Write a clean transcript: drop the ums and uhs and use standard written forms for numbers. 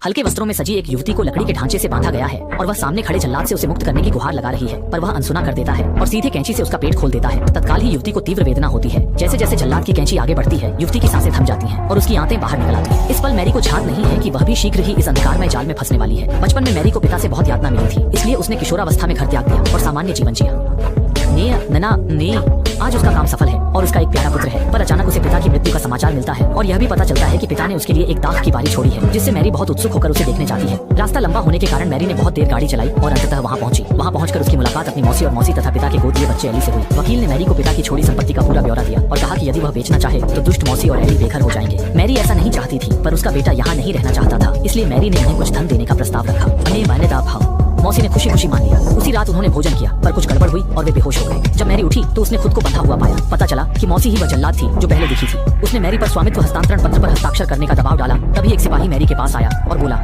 हल्के वस्त्रों में सजी एक युवती को लकड़ी के ढांचे से बांधा गया है और वह सामने खड़े जल्लाद से उसे मुक्त करने की गुहार लगा रही है, पर वह अनसुना कर देता है और सीधे कैंची से उसका पेट खोल देता है। तत्काल ही युवती को तीव्र वेदना होती है। जैसे जैसे जल्लाद की कैंची आगे बढ़ती है, युवती की सांसें थम जाती हैं और उसकी आंतें बाहर निकल आती हैं। इस पल मैरी को झांक नहीं है कि वह भी शीघ्र ही इस अंधकारमय जाल में फंसने वाली है। बचपन में मैरी को पिता से बहुत यातना मिली थी, इसलिए उसने किशोरावस्था में घर त्याग दिया और सामान्य जीवन जिया। आज उसका काम सफल है और उसका एक प्यारा पुत्र है, पर अचानक उसे पिता की मृत्यु का समाचार मिलता है और यह भी पता चलता है कि पिता ने उसके लिए एक दाग की बारी छोड़ी है, जिससे मैरी बहुत उत्सुक होकर उसे देखने जाती है। रास्ता लंबा होने के कारण मैरी ने बहुत देर गाड़ी चलाई और अंततः वहां पहुंची। वहां पहुंचकर उसकी मुलाकात अपनी मौसी और मौसी तथा पिता के गोद लिए बच्चे एली से हुई। वकील ने मैरी को पिता की छोड़ी संपत्ति का पूरा ब्यौरा दिया और कहा कि यदि वह बेचना चाहे तो दुष्ट मौसी और एली बेघर हो जाएंगे। मैरी ऐसा नहीं चाहती थी, पर उसका बेटा यहाँ नहीं रहना चाहता था, इसलिए मैरी ने उन्हें कुछ धन देने का प्रस्ताव रखा। मौसी ने खुशी खुशी मान लिया। उसी रात उन्होंने भोजन किया, पर कुछ गड़बड़ हुई और वे बेहोश हो गए। जब मैरी उठी तो उसने खुद को बंधा हुआ पाया। पता चला कि मौसी ही वह जल्लाद थी जो पहले दिखी थी। उसने मैरी पर स्वामित्व हस्तांतरण पत्र पर हस्ताक्षर करने का दबाव डाला। तभी एक सिपाही मैरी के पास आया और बोला,